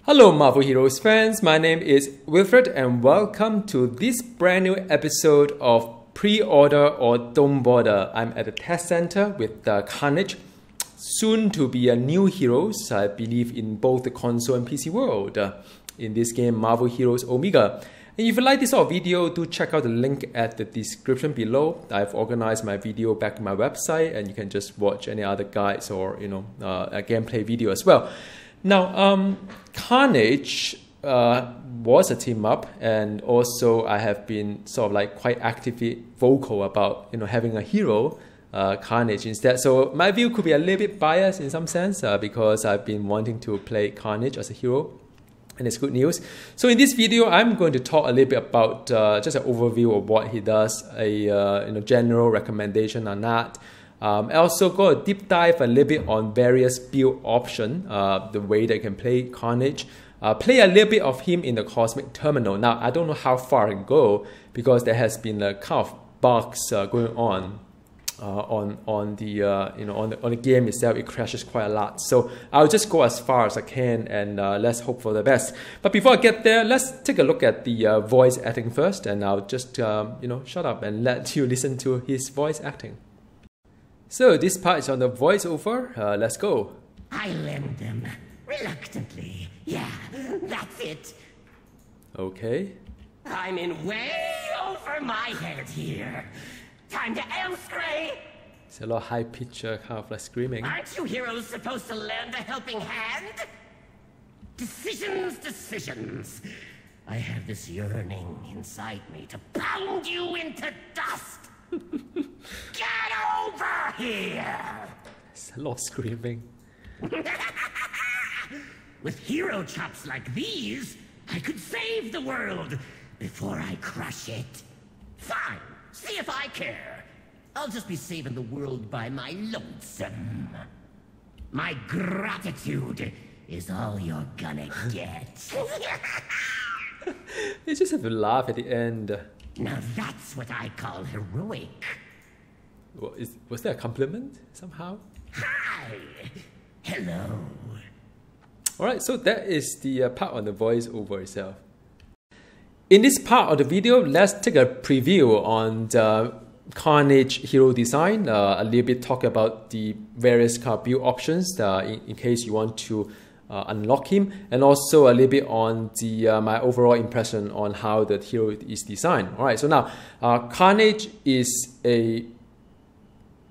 Hello Marvel Heroes fans, my name is Wilfred and welcome to this brand new episode of Pre-Order or Don't Bother. I'm at the test center with Carnage, soon to be a new heroes, I believe, in both the console and PC world. In this game, Marvel Heroes Omega. And if you like this sort of video, do check out the link at the description below. I've organized my video back on my website and you can just watch any other guides or a gameplay video as well. Now, Carnage was a team up, and also I have been sort of like quite actively vocal about having a hero, Carnage instead. So my view could be a little bit biased in some sense because I've been wanting to play Carnage as a hero, and it's good news. So in this video, I'm going to talk a little bit about just an overview of what he does, a general recommendation on that. I also go a deep dive a little bit on various build options, the way they can play Carnage. Play a little bit of him in the Cosmic Terminal. Now, I don't know how far I can go because there has been a kind of bugs going on the game itself. It crashes quite a lot. So I'll just go as far as I can and let's hope for the best. But before I get there, let's take a look at the voice acting first, and I'll just shut up and let you listen to his voice acting. So this part is on the voiceover. Let's go. I lend them reluctantly. Yeah, that's it. Okay. I'm in way over my head here. Time to elscray. It's a lot of high pitch, kind of like screaming. Aren't you heroes supposed to lend a helping hand? Decisions. I have this yearning inside me to pound you into dust. Get over here! It's a lot of screaming. With hero chops like these, I could save the world before I crush it. Fine, see if I care. I'll just be saving the world by my lonesome. My gratitude is all you're gonna get. You just have to laugh at the end. Now that's what I call heroic. Was that a compliment somehow? Hi! Hello. Alright, so that is the part on the voiceover itself. In this part of the video, let's take a preview on the Carnage hero design. A little bit talk about the various build options in case you want to unlock him, and also a little bit on the my overall impression on how the hero is designed. Alright, so now Carnage is a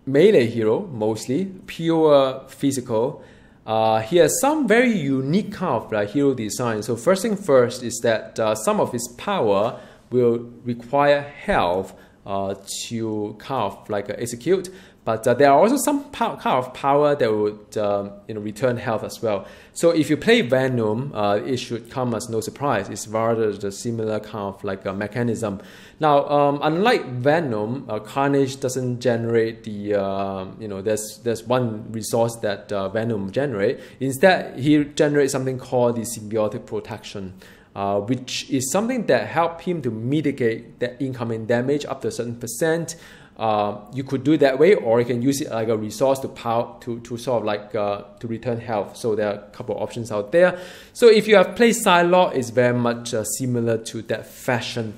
melee hero, mostly pure physical. He has some very unique kind of hero design. So first thing first is that some of his power will require health to kind of execute. But there are also some kind of power that would return health as well. So if you play Venom, it should come as no surprise. It's rather the similar kind of a mechanism. Now, unlike Venom, Carnage doesn't generate the there's one resource that Venom generates. Instead, he generates something called the symbiotic protection, which is something that helps him to mitigate the incoming damage up to a certain percent. You could do it that way, or you can use it like a resource to sort of to return health. So there are a couple of options out there. So if you have played Psylocke, it's very much similar to that fashion.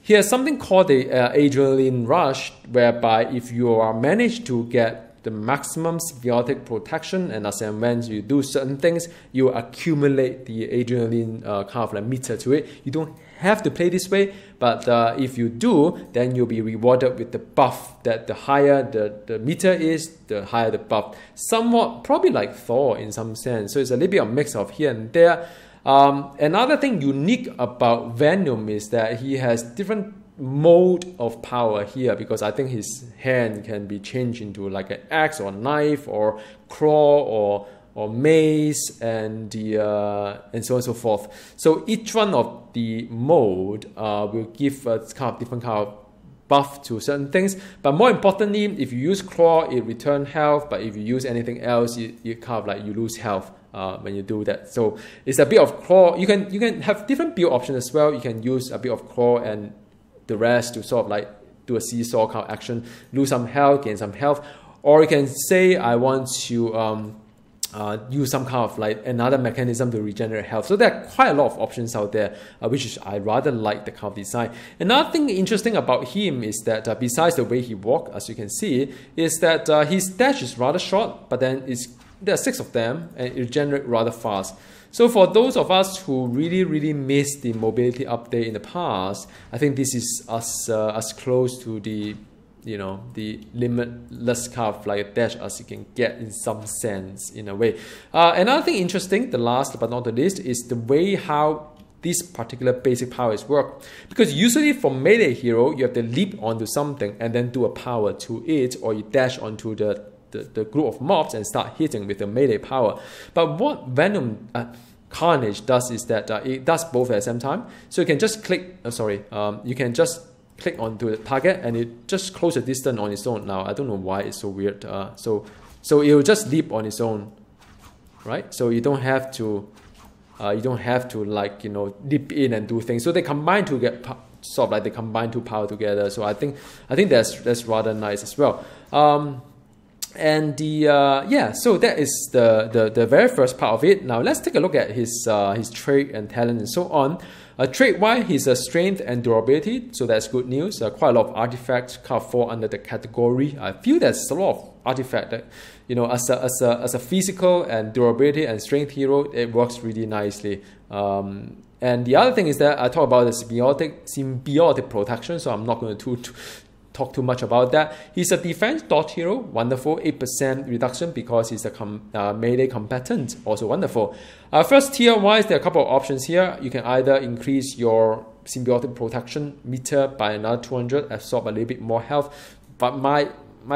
Here's something called the adrenaline rush, whereby if you are managed to get the maximum symbiotic protection, and as and when you do certain things, you accumulate the adrenaline kind of meter to it. You don't have to play this way, but if you do, then you'll be rewarded with the buff. That the higher the meter is, the higher the buff. Somewhat probably like Thor in some sense. So it's a little bit of a mix of here and there. Another thing unique about Venom is that he has different mode of power here, because I think his hand can be changed into like an axe or knife or claw or mace and so on and so forth. So each one of the mode will give a kind of different kind of buff to certain things. But more importantly, if you use claw, it returns health. But if you use anything else, you kind of you lose health when you do that. So it's a bit of claw. You can have different build options as well. You can use a bit of claw and the rest to sort of do a seesaw kind of action, lose some health, gain some health. Or you can say I want to use some kind of like another mechanism to regenerate health. So there are quite a lot of options out there, which is I rather like the kind of design. Another thing interesting about him is that besides the way he walks, as you can see, is that his dash is rather short, but then there are 6 of them and it regenerates rather fast. So for those of us who really missed the mobility update in the past, I think this is as close to the the limitless kind of like dash as you can get in some sense, in a way. Another thing interesting, the last but not the least, is the way how these particular basic powers work. Because usually for melee hero, you have to leap onto something and then do a power to it, or you dash onto the group of mobs and start hitting with the melee power. But what Venom Carnage does is that it does both at the same time. So you can just click, you can just click onto the target and it just close the distance on its own. Now I don't know why it's so weird. So it will just leap on its own, right? So you don't have to like leap in and do things. So they combine to get sort of like they combine 2 power together. So I think that's rather nice as well. And so that is the very first part of it. Now let's take a look at his trait and talent and so on. Trait-wise, he's a strength and durability, so that's good news. Quite a lot of artifacts kind of fall under the category. I feel there's a lot of artifacts that, as a physical and durability and strength hero, it works really nicely. And the other thing is that I talk about the symbiotic protection, so I'm not going to talk too much about that. He's a defense dot hero, wonderful, 8% reduction because he's a melee combatant, also wonderful. First tier wise, there are a couple of options here. You can either increase your symbiotic protection meter by another 200, absorb a little bit more health. But my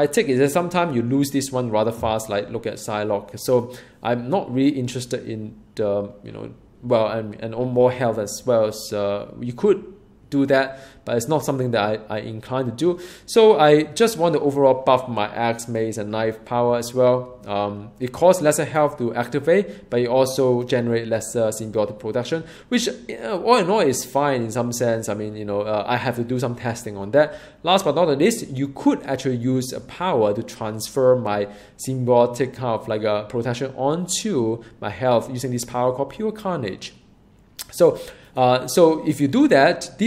take is that sometimes you lose this one rather fast, like look at Psylocke. So I'm not really interested in the, and on more health as well. So you could do that, but it's not something that I incline to do. So I just want to overall buff my axe, mace, and knife power as well. It costs lesser health to activate, but it also generates lesser symbiotic protection, which all in all is fine in some sense. I mean, I have to do some testing on that. Last but not the least, you could actually use a power to transfer my symbiotic kind of like a protection onto my health using this power called Pure Carnage. So if you do that,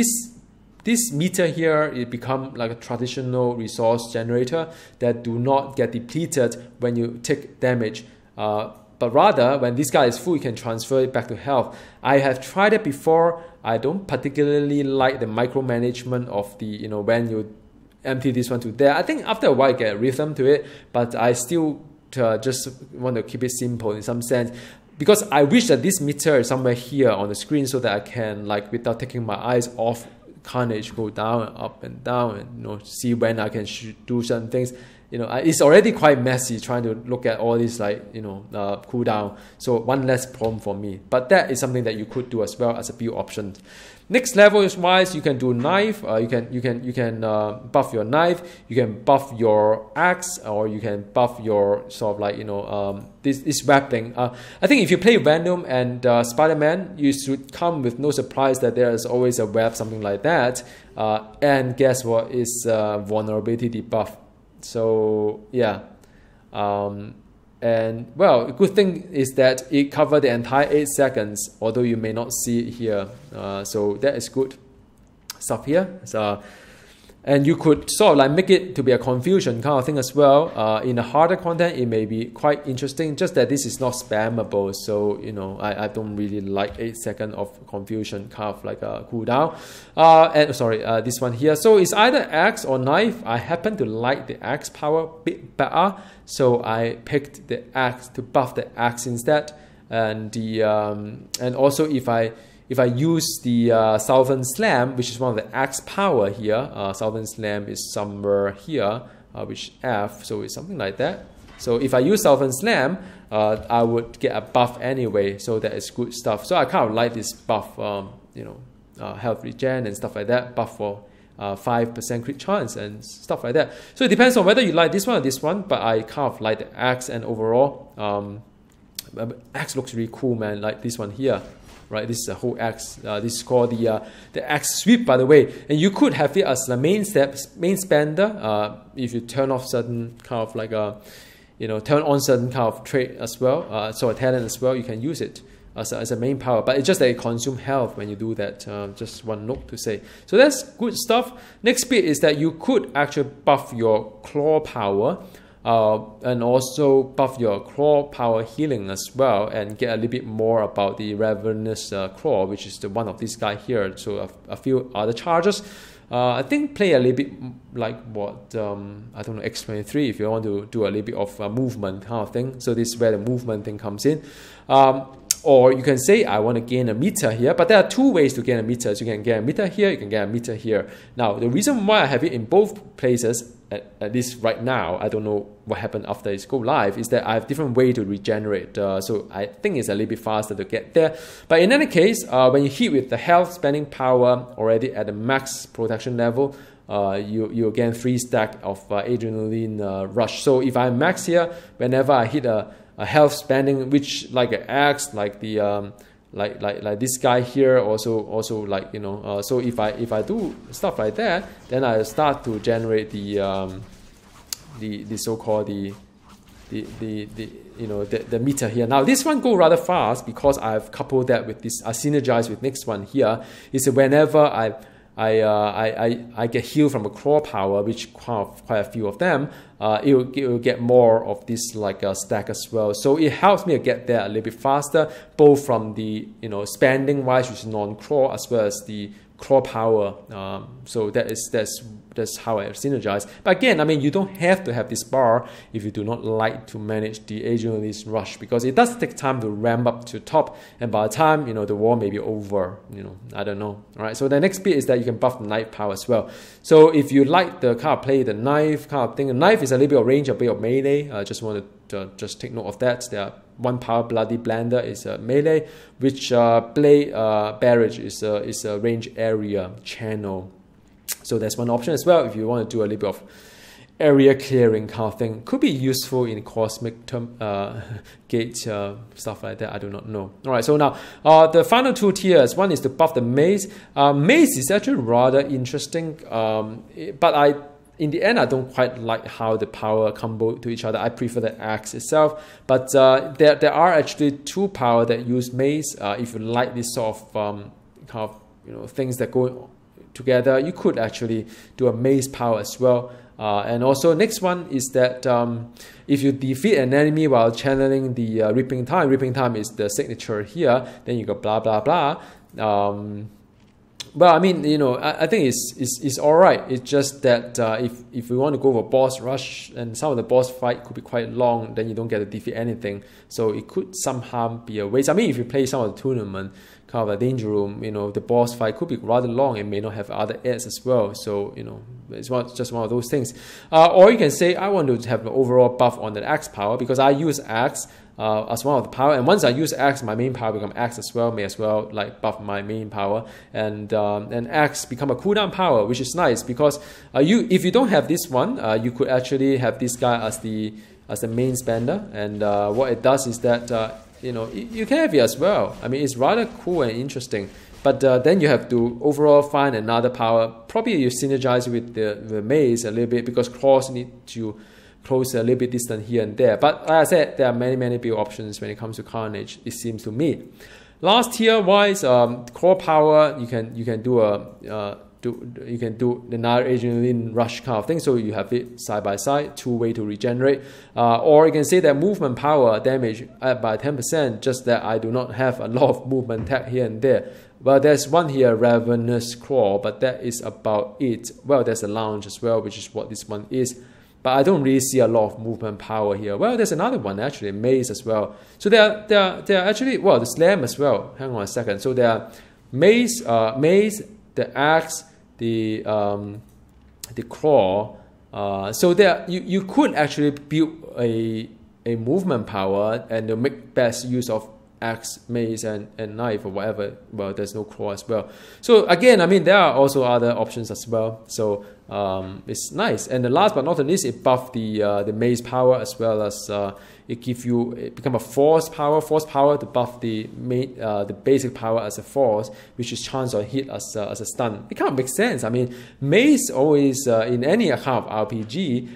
this meter here, it becomes like a traditional resource generator that do not get depleted when you take damage. But rather, when this guy is full, you can transfer it back to health. I have tried it before. I don't particularly like the micromanagement of the, when you empty this one to there. I think after a while, you get a rhythm to it, but I still just want to keep it simple in some sense. Because I wish that this meter is somewhere here on the screen so that I can, like, without taking my eyes off Carnage, go down and up and down and see when I can do certain things. It's already quite messy trying to look at all these cooldown. So one less problem for me. But that is something that you could do as well as a few options. Next level is wise, you can do knife. You can buff your knife. You can buff your axe, or you can buff your sort of like this weapon. I think if you play Venom and Spider-Man, you should come with no surprise that there is always a web, something like that. And guess what? Is vulnerability debuff. So yeah, and well, a good thing is that it covered the entire 8 seconds, although you may not see it here. So that is good stuff here. So, and you could sort of like make it to be a confusion kind of thing as well. In the harder content, it may be quite interesting, just that this is not spammable. So, I don't really like 8 seconds of confusion kind of like a cooldown. This one here. So it's either axe or knife. I happen to like the axe power a bit better. So I picked the axe to buff the axe instead. And and also if I use the Southern Slam, which is one of the axe power here, Southern Slam is somewhere here, which F, so it's something like that. So if I use Southern Slam, I would get a buff anyway, so that is good stuff. So I kind of like this buff, health regen and stuff like that, buff for 5% crit chance and stuff like that. So it depends on whether you like this one or this one, but I kind of like the axe, and overall, axe looks really cool, man, like this one here. Right, this is a whole axe. This is called the axe sweep, by the way. And you could have it as the main spender if you turn off certain kind of like turn on certain kind of trait as well, so a talent as well, you can use it as a main power. But it's just that it consumes health when you do that. Just one note to say. So that's good stuff. Next bit is that you could actually buff your claw power, and also buff your claw power healing as well, and get a little bit more about the Ravenous Claw, which is the one of this guy here. So a few other charges. I think play a little bit like what, I don't know, X23 if you want to do a little bit of movement kind of thing. So this is where the movement thing comes in. Or you can say, I want to gain a meter here, but there are two ways to gain a meter. So you can get a meter here, you can get a meter here. Now, the reason why I have it in both places, at least right now, I don't know what happened after it's go live, is that I have different way to regenerate. So I think it's a little bit faster to get there. But in any case, when you hit with the health spending power already at the max protection level, you gain 3 stack of adrenaline rush. So if I max here, whenever I hit a health spending, which like an axe, like the like this guy here, also like so if I do stuff like that, then I start to generate the so-called the meter here. Now this one go rather fast because I've coupled that with this. I synergize with next one here. Is whenever I get healed from a claw power, which quite a few of them, it will get more of this like a stack as well. So it helps me to get there a little bit faster, both from the spending wise, which is non-claw, as well as the claw power. So that's how I synergize. But again, I mean, you don't have to have this bar if you do not like to manage the adrenaline rush, because it does take time to ramp up to top, and by the time the war may be over, I don't know. All right. So the next bit is that you can buff the knife power as well. So if you like the kind of play the knife kind of thing, the knife is a little bit of range, a bit of melee. I just want to just take note of that. There are 1 power bloody blender is a melee, which blade barrage is a range area channel. So that's one option as well if you want to do a little bit of area clearing kind of thing. Could be useful in cosmic term, gate stuff like that. I do not know. All right, so now the final 2 tiers. One is to buff the mace. Mace is actually rather interesting, but in the end, I don't quite like how the power combo to each other. I prefer the axe itself. But there are actually 2 power that use mace. If you like this sort of kind of things that go together, you could actually do a mace power as well. And also next one is that if you defeat an enemy while channeling the Ripping Time is the signature here, then you go blah blah blah. Well, I mean, I think it's all right. It's just that if we want to go for boss rush, and some of the boss fight could be quite long, then you don't get to defeat anything. So it could somehow be a waste. I mean, if you play some of the tournament, kind of a danger room, the boss fight could be rather long and may not have other ads as well. So, it's just one of those things. Or you can say, I want to have an overall buff on the axe power, because I use axe as one of the power, and once I use axe, my main power become axe as well. May as well like buff my main power, and axe become a cooldown power, which is nice because if you don't have this one, you could actually have this guy as the main spender, and what it does is that you can have it as well. I mean, it's rather cool and interesting. But then you have to overall find another power. Probably you synergize with the mace a little bit, because claws need to close a little bit distant here and there. But like I said, there are many build options when it comes to Carnage, it seems to me. Last tier wise, claw power, you can do you can do another adrenaline rush kind of thing. So you have it side by side, 2 way to regenerate. Or you can say that movement power damage by 10%, just that I do not have a lot of movement tag here and there. Well, there's one here, Ravenous Claw, but that is about it. Well, there's a lounge as well, which is what this one is. But I don't really see a lot of movement power here. Well, there's another one actually, mace as well. So there are actually, well, the slam as well. Hang on a second. So there are mace, the axe, the claw. So there you could actually build a movement power and to make best use of axe, mace, and knife or whatever. Well, there's no claw as well. So again, I mean, there are also other options as well. So it's nice. And the last but not the least, it buffed the mace power, as well as it become a force power to buff the basic power as a force, which is chance on hit as a stun. It kind of makes sense. I mean, mace always in any kind of RPG,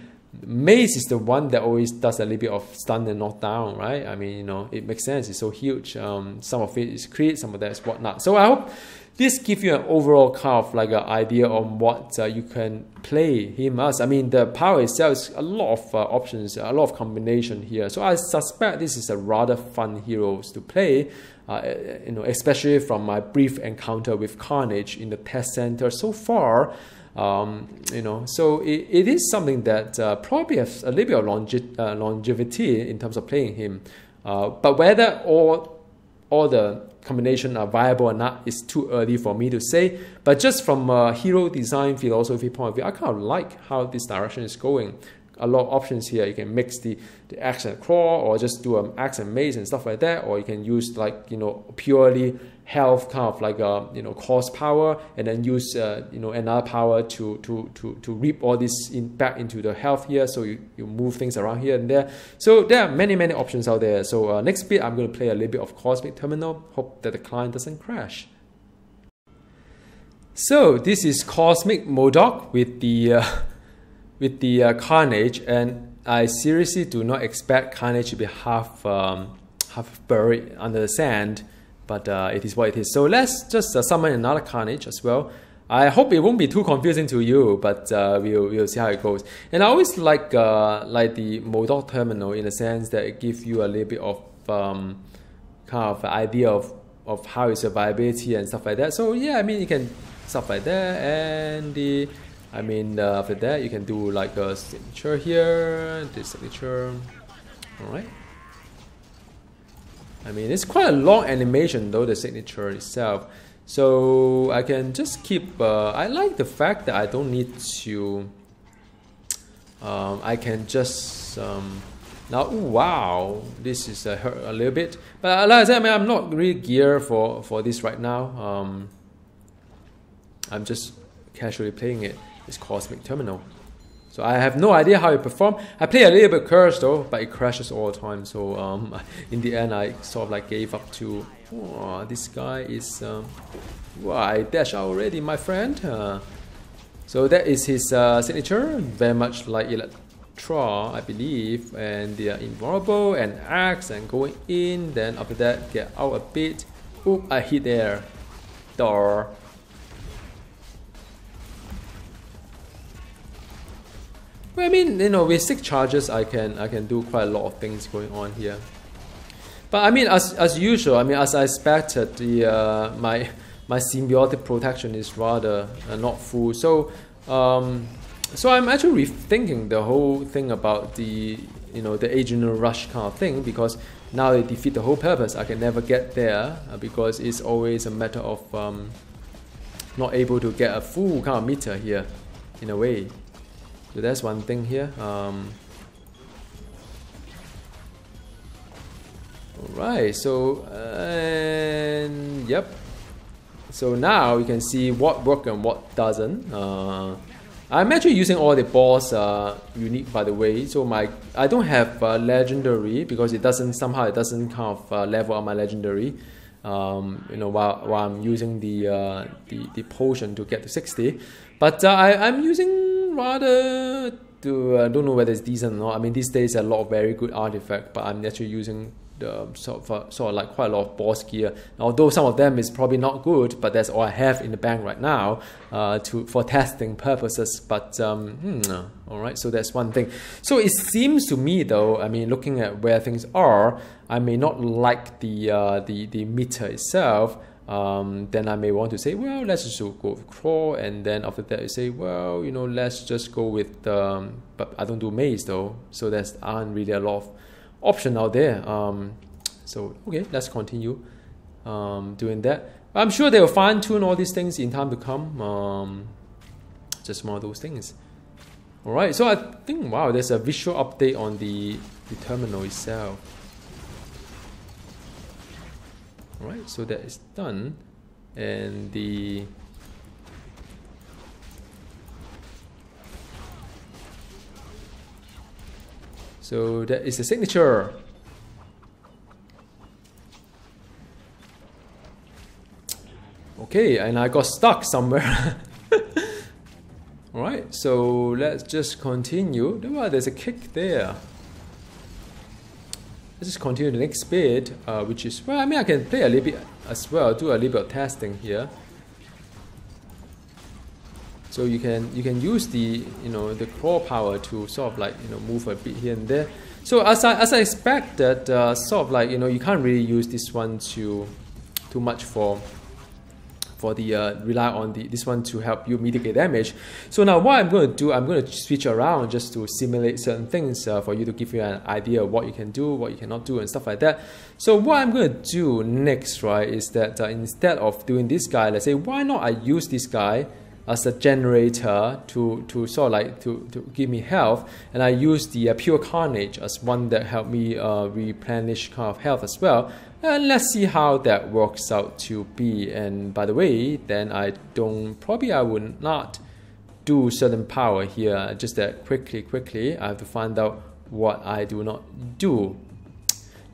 Mace is the one that always does a little bit of stun and knock down, right? I mean, you know, it makes sense. It's so huge. Some of it is crit, some of that is whatnot. So I hope this gives you an overall kind of like an idea on what you can play him as. I mean, the power itself is a lot of options, a lot of combination here. So I suspect this is a rather fun hero to play. You know, especially from my brief encounter with Carnage in the test center so far. You know, so it is something that probably has a little bit of longevity in terms of playing him. But whether all the combination are viable or not is too early for me to say. But just from a hero design philosophy point of view, I kind of like how this direction is going. A lot of options here. You can mix the axe and claw, or just do an axe and mace and stuff like that, or you can use like, you know, purely health kind of like you know, cost power, and then use you know, another power to reap all this back into the health here. So you move things around here and there. So there are many options out there. So next bit I'm going to play a little bit of Cosmic Terminal. Hope that the client doesn't crash. So this is Cosmic Modok with the Carnage, and I seriously do not expect Carnage to be half buried under the sand, but it is what it is. So let's just summon another Carnage as well. I hope it won't be too confusing to you, but we'll see how it goes. And I always like the Modok Terminal in the sense that it gives you a little bit of kind of idea of how its survivability and stuff like that. So yeah, I mean, you can stuff like that, and after that, you can do like a signature here, this signature. Alright. I mean, it's quite a long animation though, the signature itself. So I can just keep, I like the fact that I don't need to, I can just, now, ooh, wow, this is hurt a little bit. But like I said, I mean, I'm not really geared for this right now. I'm just casually playing it. It's Cosmic Terminal. So I have no idea how it performs. I play a little bit cursed though, but it crashes all the time. So in the end, I sort of like gave up to, oh, this guy is, well, I dash out already, my friend. So that is his signature, very much like Electra, I believe. And they are invulnerable and axe and going in. Then after that, get out a bit. Oop, I hit there. Door. Well, I mean, you know, with 6 charges, I can do quite a lot of things going on here. But I mean, as usual, I mean, as I expected, the my symbiotic protection is rather not full. So so I'm actually rethinking the whole thing about the, you know, the Adrenal Rush kind of thing, because now they defeat the whole purpose. I can never get there because it's always a matter of not able to get a full kind of meter here, in a way. So that's one thing here. Alright, so and yep. So now you can see what works and what doesn't. I'm actually using all the boss unique, by the way. So I don't have legendary because it doesn't kind of level up my legendary. You know, while I'm using the potion to get to 60, but I'm using rather to don't know whether it's decent or not. I mean, these days a lot of very good artifact, but I'm actually using the sort of like quite a lot of boss gear. Although some of them is probably not good, but that's all I have in the bank right now for testing purposes. But all right, so that's one thing. So it seems to me though, I mean, looking at where things are, I may not like the meter itself. Then I may want to say, well, let's just go with claw, and then after that you say, well, you know, let's just go with but I don't do maze though, so there's aren't really a lot of option out there. So okay, let's continue doing that. I'm sure they will fine tune all these things in time to come. Just one of those things. All right, so I think, wow, there's a visual update on the terminal itself. Alright, so that is done, and so that is the signature. Okay, and I got stuck somewhere. Alright, so let's just continue. Well, there's a kick there. Let's just continue the next bit, which is, well, I mean, I can play a little bit as well, do a little bit of testing here. So you can use the the claw power to sort of like move a bit here and there. So as I expected, sort of like you can't really use this one too much for the rely on this one to help you mitigate damage. So now what I'm going to do, I'm going to switch around just to simulate certain things for you to give you an idea of what you can do, what you cannot do, and stuff like that. So what I'm going to do next, right, is that instead of doing this guy, let's say, why not I use this guy as a generator to sort of like to give me health, and I use the pure Carnage as one that help me replenish kind of health as well. And let's see how that works out to be. And by the way, then I would not do certain power here. Just that quickly, I have to find out what I do not do.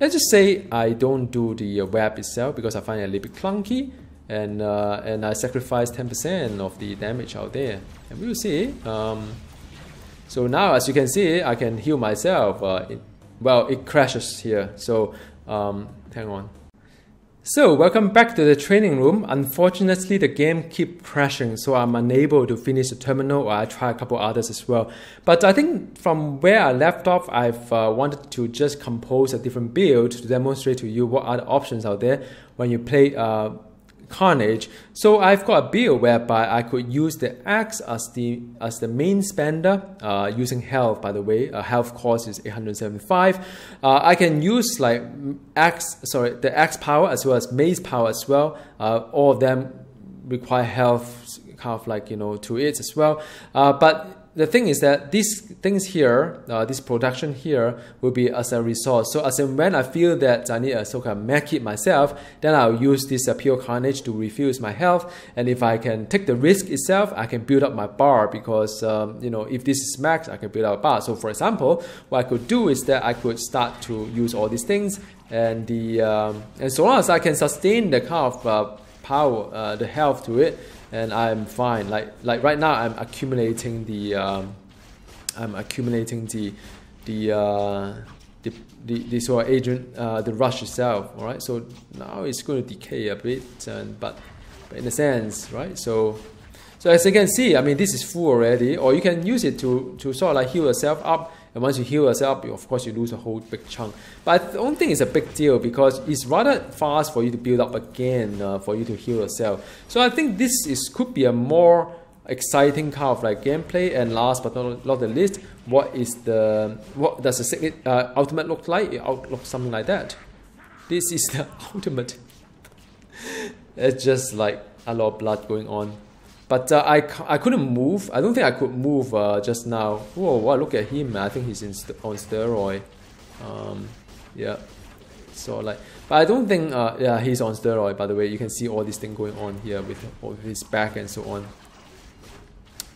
Let's just say I don't do the web itself because I find it a little bit clunky. And I sacrifice 10% of the damage out there, and we'll see. So now, as you can see, I can heal myself. Well, it crashes here, so hang on. So welcome back to the training room. Unfortunately, the game keeps crashing, so I'm unable to finish the terminal, or I try a couple others as well. But I think from where I left off, I've wanted to just compose a different build to demonstrate to you what are the options out there when you play Carnage. So I've got a build whereby I could use the axe as the main spender, using health, by the way. Health cost is 875. I can use like the axe power as well as mace power as well. All of them require health kind of like to it as well. But the thing is that these things here, this production here, will be as a resource. So as in when I feel that I need a so-called medkit myself, then I'll use this pure Carnage to refill my health. And if I can take the risk itself, I can build up my bar because if this is max, I can build up a bar. So for example, what I could do is that I could start to use all these things, and and so long as I can sustain the kind of power, the health to it, and I'm fine. Like right now, I'm accumulating the sort of agent, the rush itself. All right, so now it's going to decay a bit, but in a sense, right? So as you can see, I mean, this is full already, or you can use it to sort of like heal yourself up. And once you heal yourself, of course, you lose a whole big chunk. But I don't think it's a big deal because it's rather fast for you to build up again, for you to heal yourself. So I think this could be a more exciting kind of like gameplay. And last but not the least, what does the ultimate look like? It looks something like that. This is the ultimate. It's just like a lot of blood going on. But I couldn't move. I don't think I could move just now. Whoa, wow, look at him. I think he's on steroid. Yeah. So like, but I don't think, yeah, he's on steroid, by the way. You can see all this thing going on here with his back and so on.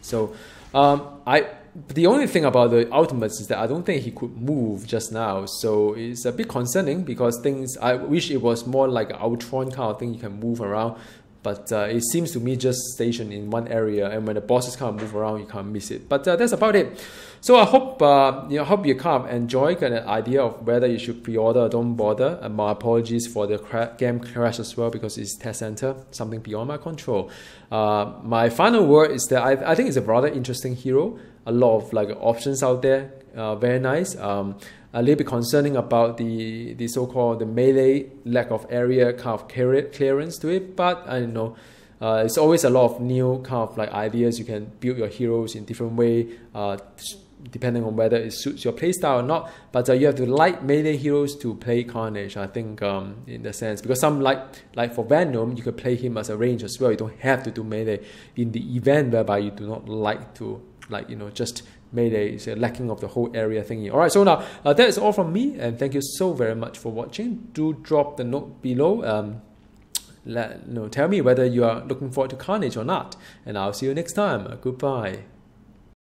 So, the only thing about the ultimates is that I don't think he could move just now. So it's a bit concerning because I wish it was more like an Ultron kind of thing. You can move around. But it seems to me just stationed in one area, and when the bosses can't move around, you can't miss it. But that's about it. So I hope hope you kind of enjoy an idea of whether you should pre-order or don't bother. And my apologies for the game crash as well because it's test center, something beyond my control. My final word is that I think it's a rather interesting hero. A lot of like options out there, very nice. A little bit concerning about the so-called the melee lack of area kind of clearance to it, but I don't know. It's always a lot of new kind of like ideas. You can build your heroes in different way, depending on whether it suits your playstyle or not. But you have to like melee heroes to play Carnage, I think, in the sense, because some like for Venom, you could play him as a range as well. You don't have to do melee in the event whereby you do not like to just melee is a lacking of the whole area thingy. Alright, so now that is all from me, and thank you so very much for watching. Do drop the note below. Tell me whether you are looking forward to Carnage or not, and I'll see you next time. Goodbye.